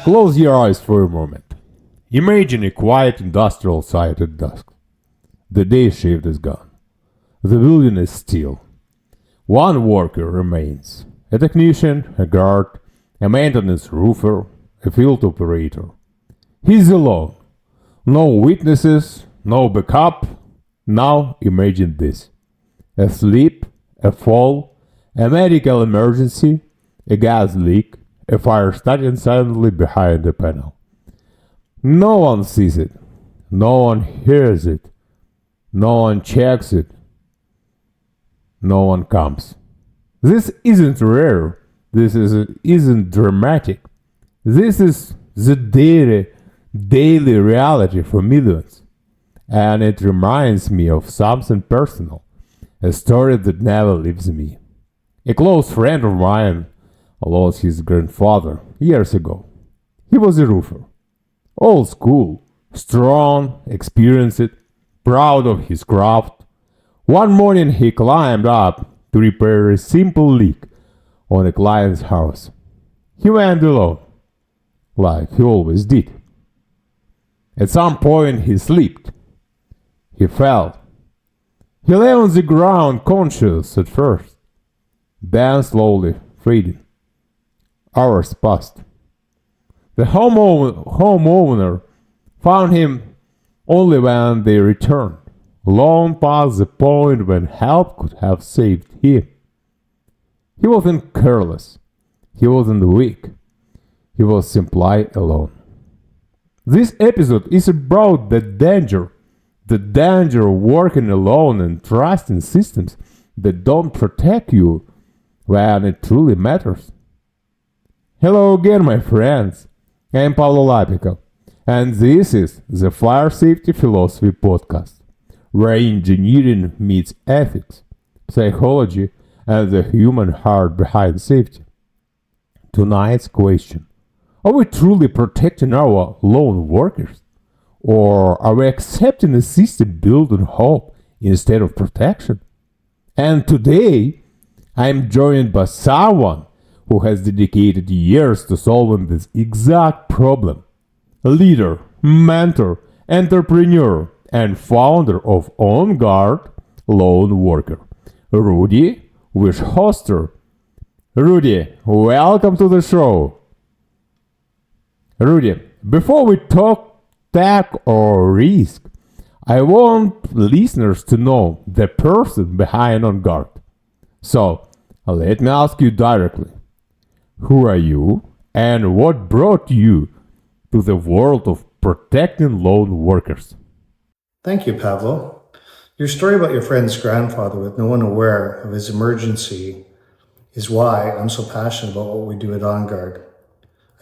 Close your eyes for a moment. Imagine a quiet industrial site at dusk. The day shift is gone. The building is still. One worker remains. A technician, a guard, a maintenance roofer, a field operator. He's alone. No witnesses, no backup. Now imagine this. A slip, a fall, a medical emergency, a gas leak, a fire starting silently behind the panel. No one sees it. No one hears it. No one checks it. No one comes. This isn't rare. This isn't dramatic. This is the daily reality for millions. And it reminds me of something personal. A story that never leaves me. A close friend of mine lost his grandfather years ago. He was a roofer. Old school, strong, experienced, proud of his craft. One morning he climbed up to repair a simple leak on a client's house. He went alone, like he always did. At some point he slipped. He fell. He lay on the ground conscious at first, then slowly fading. Hours passed. The homeowner found him only when they returned, long past the point when help could have saved him. He wasn't careless. He wasn't weak. He was simply alone. This episode is about the danger of working alone and trusting systems that don't protect you when it truly matters. Hello again, my friends. I'm Pavlo Lapikov, and this is the Fire Safety Philosophy Podcast, where engineering meets ethics, psychology, and the human heart behind safety. Tonight's question: are we truly protecting our lone workers? Or are we accepting a system built on hope instead of protection? And today, I'm joined by someone who has dedicated years to solving this exact problem. Leader, mentor, entrepreneur, and founder of OnGuard Lone Worker, Rudy Wieschorster. Rudy, welcome to the show. Rudy, before we talk tech or risk, I want listeners to know the person behind OnGuard. So, let me ask you directly. Who are you, and what brought you to the world of protecting lone workers? Thank you, Pavlo. Your story about your friend's grandfather with no one aware of his emergency is why I'm so passionate about what we do at OnGuard.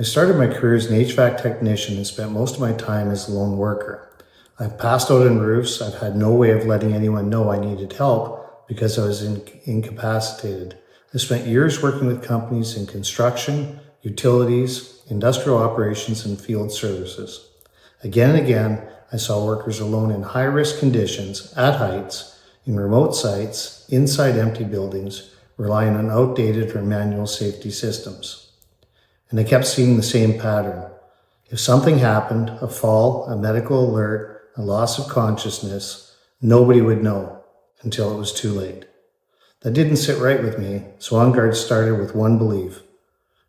I started my career as an HVAC technician and spent most of my time as a lone worker. I've passed out on roofs. I've had no way of letting anyone know I needed help because I was incapacitated. I spent years working with companies in construction, utilities, industrial operations, and field services. Again and again, I saw workers alone in high-risk conditions, at heights, in remote sites, inside empty buildings, relying on outdated or manual safety systems. And I kept seeing the same pattern. If something happened, a fall, a medical alert, a loss of consciousness, nobody would know until it was too late. That didn't sit right with me, so OnGuard started with one belief: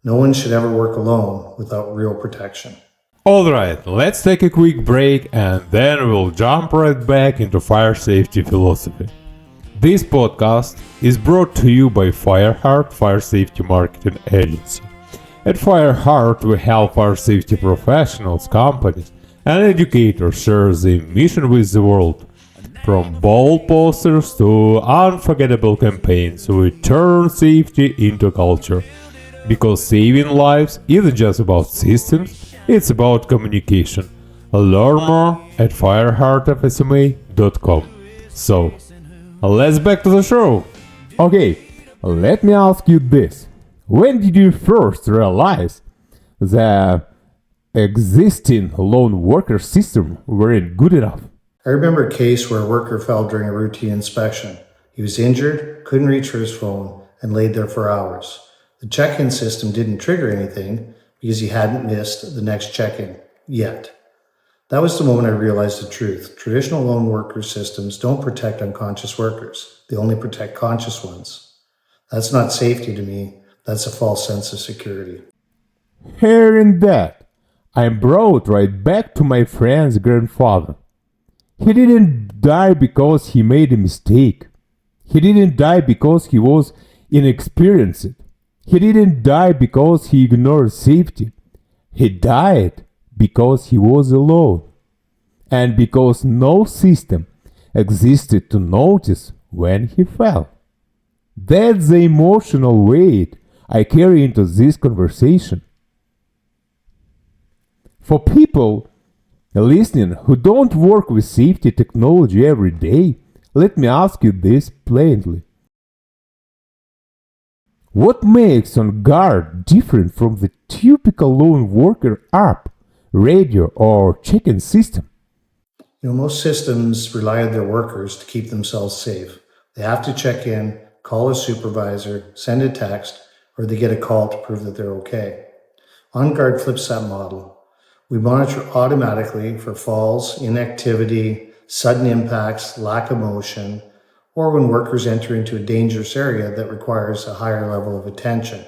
no one should ever work alone without real protection. Alright, let's take a quick break and then we'll jump right back into fire safety philosophy. This podcast is brought to you by Fireheart Fire Safety Marketing Agency. At Fireheart, we help fire safety professionals, companies, and educators share the mission with the world. From bold posters to unforgettable campaigns, we turn safety into culture. Because saving lives isn't just about systems, it's about communication. Learn more at fireheartfsma.com. So, let's back to the show. Okay, Let me ask you this. When did you first realize the existing lone worker system weren't good enough? I remember a case where a worker fell during a routine inspection. He was injured, couldn't reach for his phone, and laid there for hours. The check-in system didn't trigger anything because he hadn't missed the next check-in yet. That was the moment I realized the truth. Traditional lone worker systems don't protect unconscious workers. They only protect conscious ones. That's not safety to me. That's a false sense of security. Hearing that, I'm brought right back to my friend's grandfather. He didn't die because he made a mistake. He didn't die because he was inexperienced. He didn't die because he ignored safety. He died because he was alone. And because no system existed to notice when he fell. That's the emotional weight I carry into this conversation. For people listening who don't work with safety technology every day, let me ask you this plainly. What makes OnGuard different from the typical lone worker app, radio, or check-in system? Most systems rely on their workers to keep themselves safe. They have to check in, call a supervisor, send a text, or they get a call to prove that they're okay. OnGuard flips that model. We monitor automatically for falls, inactivity, sudden impacts, lack of motion, or when workers enter into a dangerous area that requires a higher level of attention.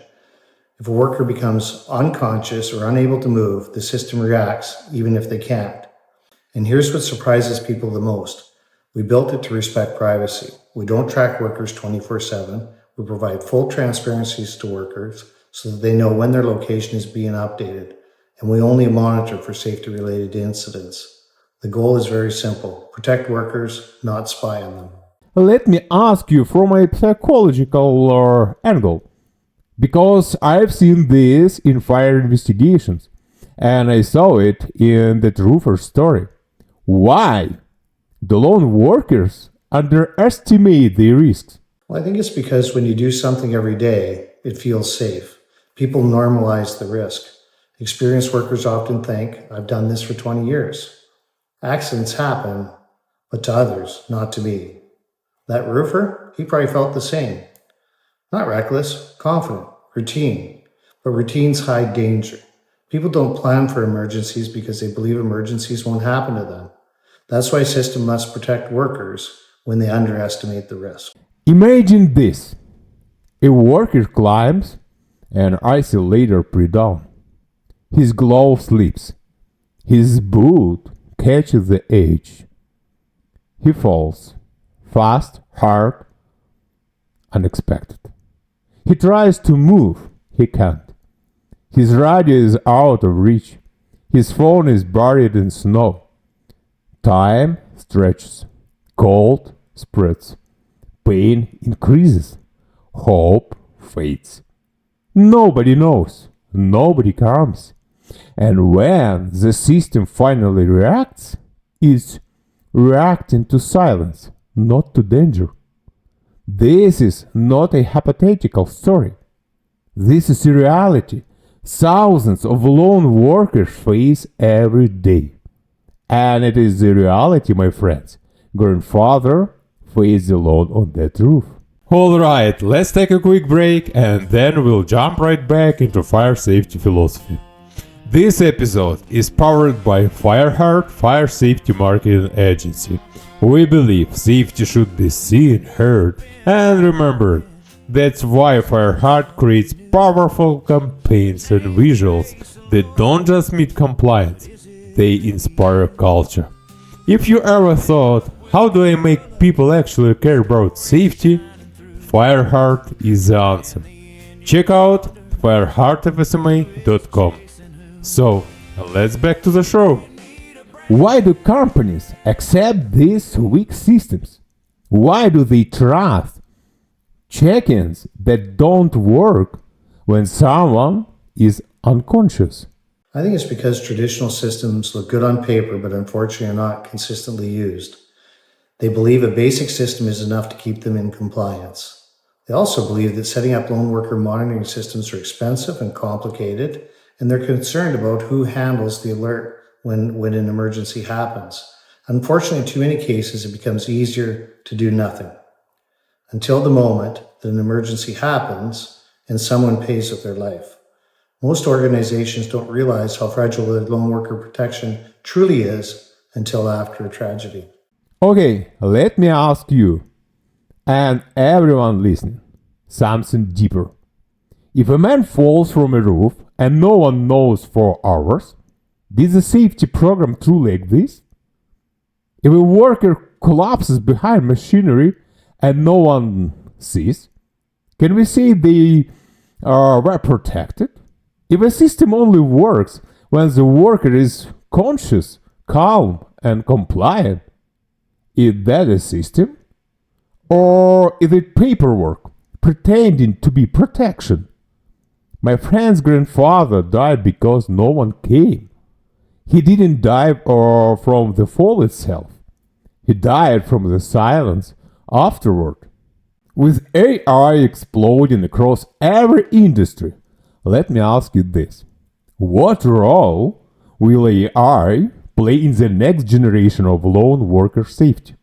If a worker becomes unconscious or unable to move, the system reacts even if they can't. And here's what surprises people the most. We built it to respect privacy. We don't track workers 24/7. We provide full transparencies to workers so that they know when their location is being updated. And we only monitor for safety-related incidents. The goal is very simple. Protect workers, not spy on them. Let me ask you from a psychological angle. Because I've seen this in fire investigations. And I saw it in that roofer story. Why do lone workers underestimate the risks? Well, I think it's because when you do something every day, it feels safe. People normalize the risk. Experienced workers often think, I've done this for 20 years. Accidents happen, but to others, not to me. That roofer, he probably felt the same. Not reckless, confident, routine. But routines hide danger. People don't plan for emergencies because they believe emergencies won't happen to them. That's why a system must protect workers when they underestimate the risk. Imagine this. A worker climbs an icy ladder pre-dawn. His glove slips. His boot catches the edge. He falls. Fast, hard, unexpected. He tries to move. He can't. His radio is out of reach. His phone is buried in snow. Time stretches. Cold spreads. Pain increases. Hope fades. Nobody knows. Nobody comes. And when the system finally reacts, it's reacting to silence, not to danger. This is not a hypothetical story. This is a reality thousands of lone workers face every day. And it is the reality, my friends. Grandfather faced alone on that roof. Alright, let's take a quick break and then we'll jump right back into fire safety philosophy. This episode is powered by Fireheart Fire Safety Marketing Agency. We believe safety should be seen, heard, and remembered. That's why Fireheart creates powerful campaigns and visuals that don't just meet compliance, they inspire culture. If you ever thought, how do I make people actually care about safety? Fireheart is the answer. Check out fireheartfsma.com. So, let's back to the show. Why do companies accept these weak systems? Why do they trust check-ins that don't work when someone is unconscious? I think it's because traditional systems look good on paper, but unfortunately are not consistently used. They believe a basic system is enough to keep them in compliance. They also believe that setting up lone worker monitoring systems are expensive and complicated, and they're concerned about who handles the alert when an emergency happens. Unfortunately, in too many cases, it becomes easier to do nothing until the moment that an emergency happens and someone pays with their life. Most organizations don't realize how fragile the lone worker protection truly is until after a tragedy. Okay, let me ask you, and everyone listening, something deeper. If a man falls from a roof and no one knows for hours, is the safety program truly like this? If a worker collapses behind machinery and no one sees, can we say they were protected? If a system only works when the worker is conscious, calm, and compliant, is that a system? Or is it paperwork pretending to be protection? My friend's grandfather died because no one came. He didn't die from the fall itself. He died from the silence afterward. With AI exploding across every industry, let me ask you this. What role will AI play in the next generation of lone worker safety?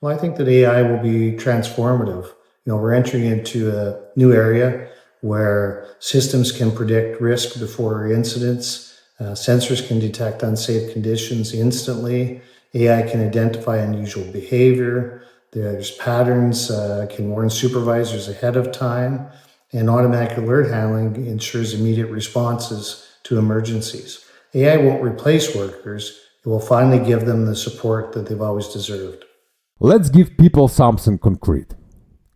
Well, I think that AI will be transformative. We're entering into a new area where systems can predict risk before incidents. Sensors can detect unsafe conditions instantly. AI can identify unusual behavior. There's patterns, can warn supervisors ahead of time. And automatic alert handling ensures immediate responses to emergencies. AI won't replace workers. It will finally give them the support that they've always deserved. Let's give people something concrete.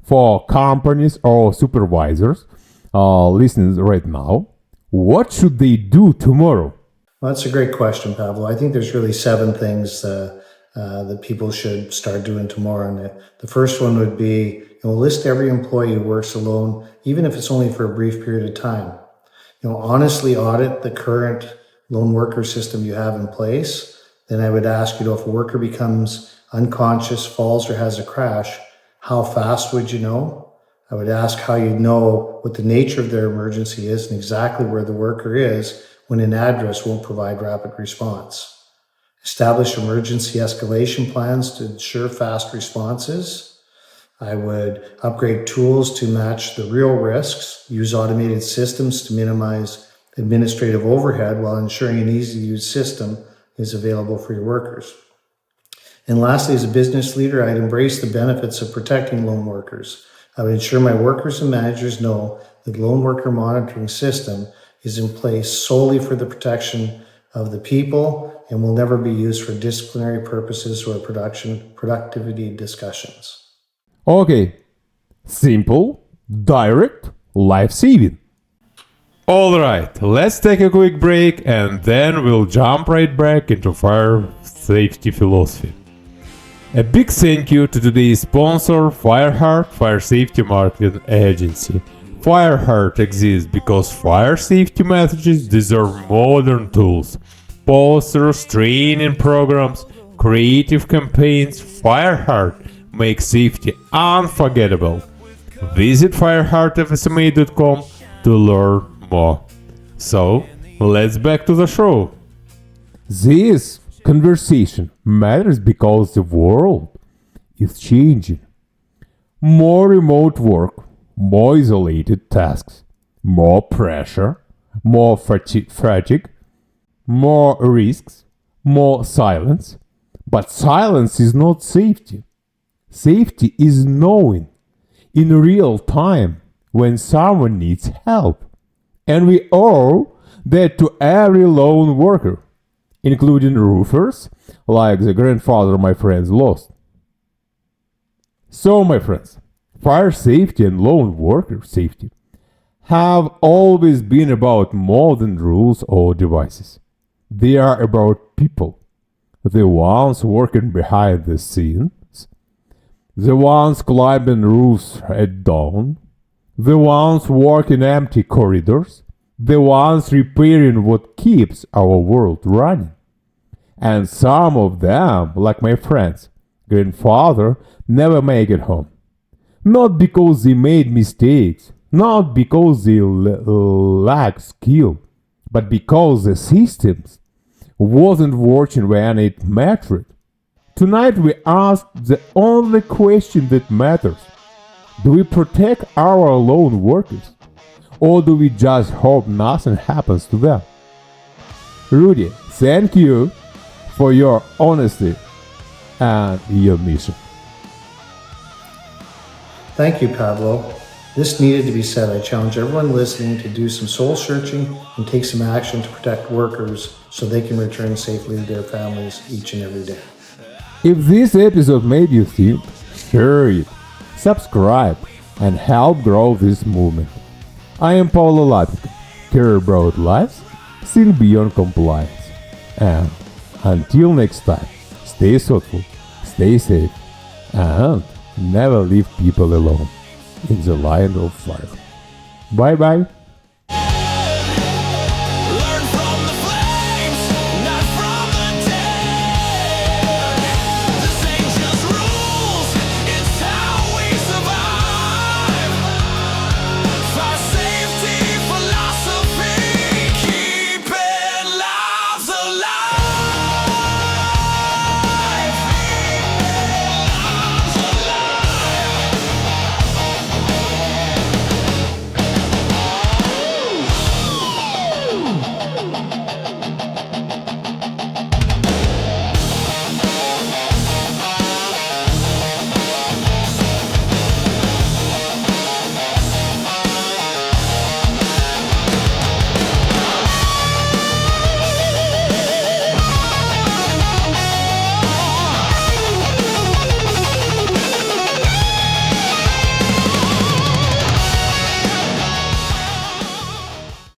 For companies or supervisors listening right now, what should they do tomorrow? Well, that's a great question, Pavlo. I think there's really 7 things that people should start doing tomorrow. And the first one would be, list every employee who works alone, even if it's only for a brief period of time. Honestly audit the current lone worker system you have in place. Then I would ask, if a worker becomes unconscious, falls, or has a crash, how fast would you know? I would ask how you know what the nature of their emergency is and exactly where the worker is when an address won't provide rapid response. Establish emergency escalation plans to ensure fast responses. I would upgrade tools to match the real risks, use automated systems to minimize administrative overhead while ensuring an easy-to-use system is available for your workers. And lastly, as a business leader, I'd embrace the benefits of protecting lone workers. I would ensure my workers and managers know that the lone worker monitoring system is in place solely for the protection of the people and will never be used for disciplinary purposes or productivity discussions. Okay, simple, direct, life-saving. Alright, let's take a quick break and then we'll jump right back into fire safety philosophy. A big thank you to today's sponsor, Fireheart Fire Safety Marketing Agency. Fireheart exists because fire safety messages deserve modern tools. Posters, training programs, creative campaigns. Fireheart makes safety unforgettable. Visit fireheartfsma.com to learn more. So, let's back to the show. This conversation matters because the world is changing. More remote work, more isolated tasks, more pressure, more fatigue, more risks, more silence. But silence is not safety. Safety is knowing in real time when someone needs help. And we owe that to every lone worker, including roofers, like the grandfather my friends lost. So, my friends, fire safety and lone worker safety have always been about more than rules or devices. They are about people, the ones working behind the scenes, the ones climbing roofs at dawn, the ones walking empty corridors, the ones repairing what keeps our world running. And some of them, like my friend's grandfather, never make it home. Not because they made mistakes, not because they lack skill, but because the systems wasn't working when it mattered. Tonight we ask the only question that matters. Do we protect our lone workers? Or do we just hope nothing happens to them? Rudy, thank you for your honesty and your mission. Thank you, Pavlo. This needed to be said. I challenge everyone listening to do some soul searching and take some action to protect workers so they can return safely to their families each and every day. If this episode made you think, share it, subscribe, and help grow this movement. I am Pavlo Lapikov, care about lives, think beyond compliance. And until next time, stay thoughtful, stay safe, and never leave people alone in the line of fire. Bye bye.